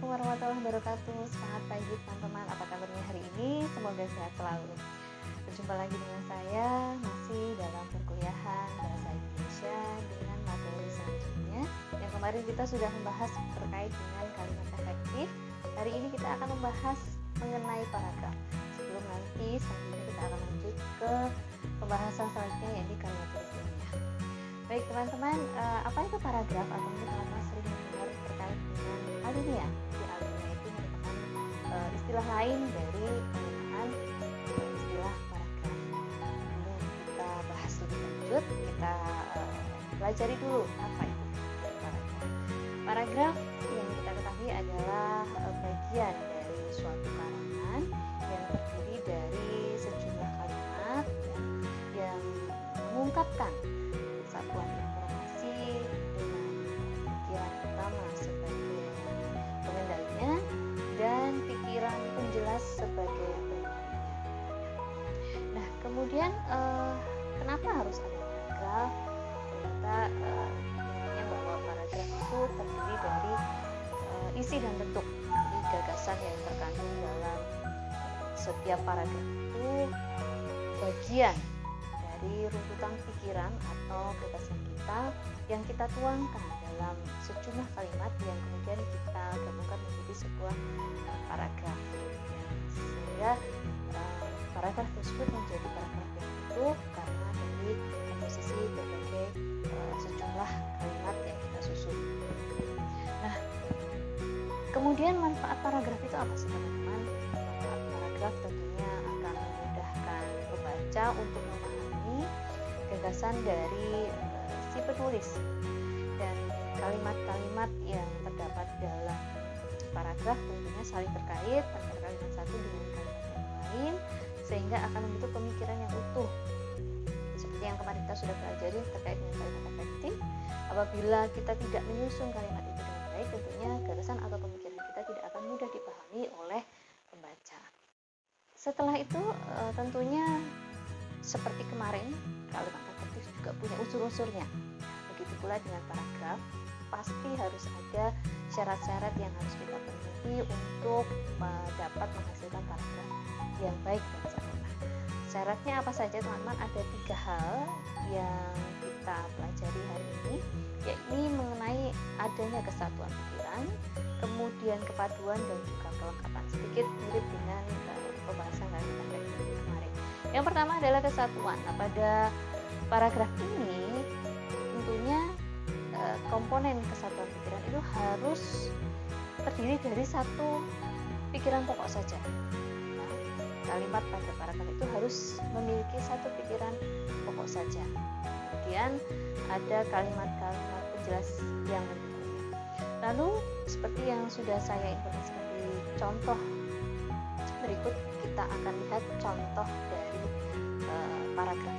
Assalamualaikum warahmatullahi wabarakatuh. Selamat pagi teman-teman, apa kabarnya hari ini? Semoga sehat selalu. Berjumpa lagi dengan saya masih dalam perkuliahan Bahasa Indonesia dengan materi selanjutnya. Yang kemarin kita sudah membahas terkait dengan kalimat efektif. Hari ini kita akan membahas mengenai paragraf. Sebelum nanti selanjutnya kita akan lanjut ke pembahasan selanjutnya, yaitu kalimat ilmiah. Baik teman-teman, apa itu paragraf? Atau mungkin teman-teman sering mendengar terkait dengan alinea. Jadi alinea itu merupakan istilah lain dari penggunaan istilah paragraf. Ini kita bahas lebih lanjut, kita pelajari dulu apa itu paragraf. Paragraf yang kita ketahui adalah bagian dari suatu karangan yang terdiri dari sejumlah kalimat yang mengungkapkan satuan informasi dengan pikiran utama sebagai pengendalinya dan pikiran penjelas sebagai pengendalinya. Nah, kemudian kenapa harus ada paragraf? Ternyata intinya bahwa paragraf itu terdiri dari isi dan bentuk, jadi gagasan yang terkandung dalam setiap paragraf itu bagian dari runtutan pikiran atau gagasan kita yang kita tuangkan dalam sejumlah kalimat yang kemudian kita gabungkan menjadi sebuah paragraf. Sehingga paragraf tersebut menjadi paragraf yang utuh karena dari komposisi berbagai sejumlah kalimat yang kita susun. Nah, kemudian manfaat paragraf itu apa sih teman-teman? Manfaat paragraf tentunya akan memudahkan pembaca untuk memahami gagasan dari si penulis, dan kalimat-kalimat yang terdapat dalam paragraf tentunya saling terkait antara kalimat satu dengan kalimat yang lain sehingga akan membentuk pemikiran yang utuh. Seperti yang kemarin kita sudah pelajari terkait dengan kalimat efektif, apabila kita tidak menyusun kalimat itu dengan baik, tentunya gagasan atau pemikiran kita tidak akan mudah dipahami oleh pembaca. Setelah itu tentunya seperti kemarin, kalimat efektif juga punya unsur-unsurnya. Begitu pula dengan paragraf, pasti harus ada syarat-syarat yang harus kita penuhi untuk dapat menghasilkan paragraf yang baik dan sempurna. Syaratnya apa saja teman-teman? Ada 3 hal yang kita pelajari hari ini, yakni mengenai adanya kesatuan pikiran, kemudian kepaduan dan juga kelengkapan. Sedikit mirip dengan pembahasan kalimat efektif kemarin. Yang pertama adalah kesatuan. Nah, pada paragraf ini tentunya komponen kesatuan pikiran itu harus terdiri dari satu pikiran pokok saja. Nah, kalimat pada paragraf itu harus memiliki satu pikiran pokok saja. Kemudian ada kalimat-kalimat penjelas yang mendukungnya. Lalu seperti yang sudah saya informasikan di contoh berikut, kita akan lihat contoh dari paragraf.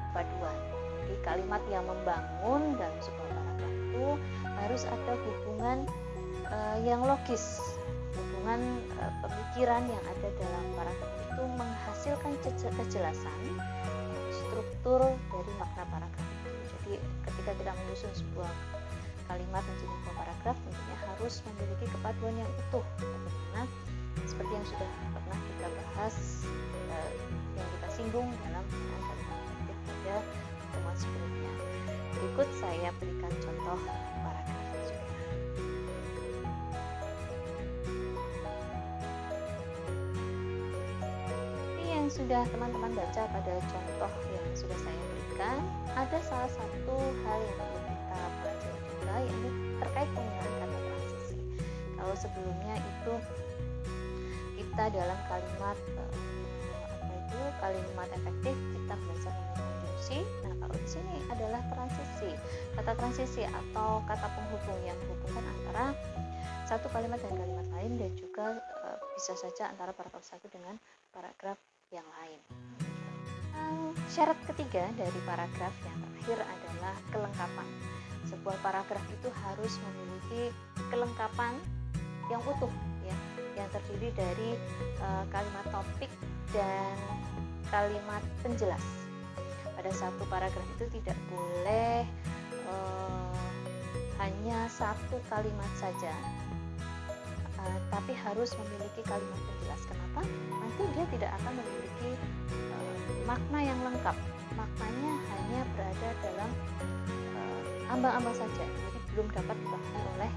Kepaduan. Jadi kalimat yang membangun dalam sebuah paragraf itu harus ada hubungan yang logis, hubungan pemikiran yang ada dalam paragraf itu menghasilkan kejelasan struktur dari makna paragraf itu. Jadi ketika kita menyusun sebuah kalimat menjadi sebuah paragraf, tentunya harus memiliki kepaduan yang utuh, bagaimana seperti yang sudah pernah kita bahas, yang kita singgung dalam kalimat efektif pada pertemuan sebelumnya. Berikut saya berikan contoh paragraf juga. Ini yang sudah teman-teman baca pada contoh yang sudah saya berikan, ada salah satu hal yang perlu kita pelajari juga, yaitu terkait penggunaan kata transisi. Kalau sebelumnya itu kita dalam kalimat kalimat efektif kita belajar mengenai konjungsi. Nah, kalau di sini adalah transisi. Kata transisi atau kata penghubung yang menghubungkan antara satu kalimat dan kalimat lain, dan juga bisa saja antara paragraf satu dengan paragraf yang lain. Syarat ketiga dari paragraf yang terakhir adalah kelengkapan. Sebuah paragraf itu harus memiliki kelengkapan yang utuh, ya, yang terdiri dari kalimat topik dan kalimat penjelas. Pada satu paragraf itu tidak boleh satu kalimat saja, tapi harus memiliki kalimat penjelas. Kenapa? Nanti dia tidak akan memiliki makna yang lengkap. Maknanya hanya berada dalam ambang-ambang saja, jadi belum dapat dipahami oleh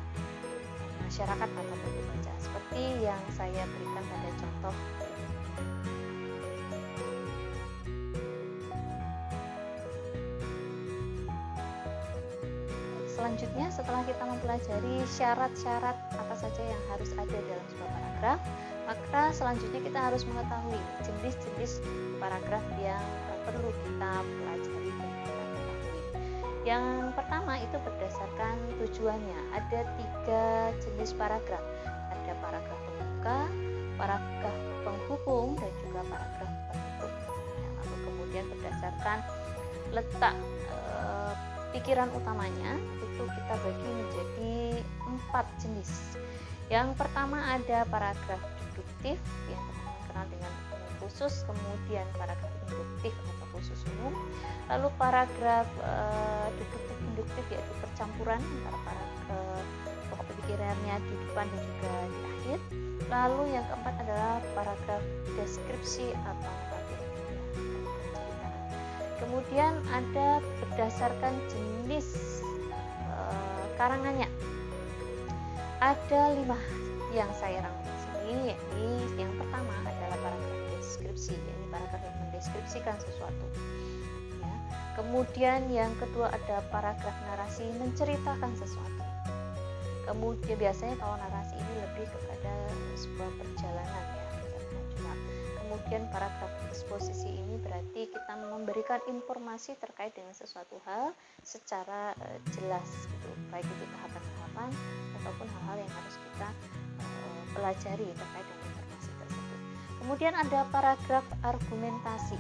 masyarakat atau pembaca. Seperti yang saya berikan pada contoh. Selanjutnya, setelah kita mempelajari syarat-syarat apa saja yang harus ada dalam sebuah paragraf, maka selanjutnya kita harus mengetahui jenis-jenis paragraf yang perlu kita pelajari dan kita ketahui. Yang pertama itu berdasarkan tujuannya. Ada 3 jenis paragraf. Ada paragraf pembuka, paragraf penghubung, dan juga paragraf penutup. Lalu kemudian berdasarkan letak pikiran utamanya itu kita bagi menjadi 4 jenis. Yang pertama ada paragraf deduktif yang teman-teman kenal dengan umum khusus, kemudian paragraf induktif atau khusus umum, lalu paragraf deduktif-induktif yaitu percampuran antara paragraf pokok pemikirannya di depan dan juga di akhir. Lalu yang keempat adalah paragraf deskripsi atau kemudian ada berdasarkan jenis karangannya. Ada 5 yang saya rangkum di sini, yakni yang pertama adalah paragraf deskripsi, yakni paragraf yang mendeskripsikan sesuatu. Ya. Kemudian yang kedua ada paragraf narasi menceritakan sesuatu. Kemudian biasanya kalau narasi ini lebih kepada sebuah perjalanan ya. Kemudian paragraf eksposisi ini berarti kita memberikan informasi terkait dengan sesuatu hal secara jelas gitu, baik itu tahapan-tahapan ataupun hal-hal yang harus kita pelajari terkait dengan informasi tersebut. Kemudian ada paragraf argumentasi.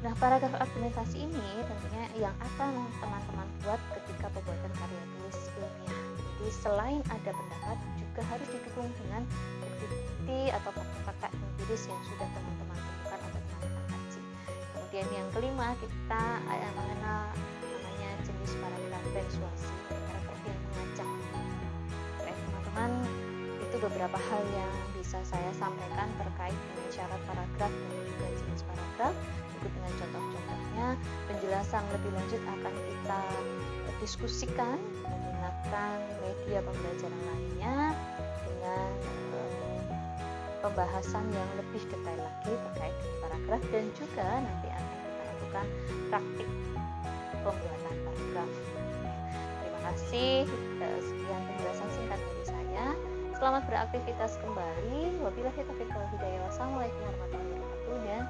Nah, paragraf argumentasi ini tentunya yang akan teman-teman buat ketika pembuatan karya tulis ilmiah. Jadi selain ada pendapat juga harus didukung dengan bukti atau fakta-fakta empiris yang sudah teman-teman temukan atau teman-teman kaji. Kemudian yang kelima kita mengenal namanya jenis paragraf persuasi, paragraf yang mengajak. Baik teman-teman, itu beberapa hal yang bisa saya sampaikan terkait dengan syarat paragraf dan juga jenis paragraf. Berikut dengan contoh-contohnya, penjelasan lebih lanjut akan kita diskusikan menggunakan media pembelajaran lainnya dengan pembahasan yang lebih detail lagi terkait dengan paragraf, dan juga nanti akan kita lakukan praktik pembuatan paragraf. Terima kasih, sekian penjelasan singkat dari saya. Selamat beraktivitas kembali. Wabillahi taufiq wal hidayah. Wassalamualaikum warahmatullahi wabarakatuh dan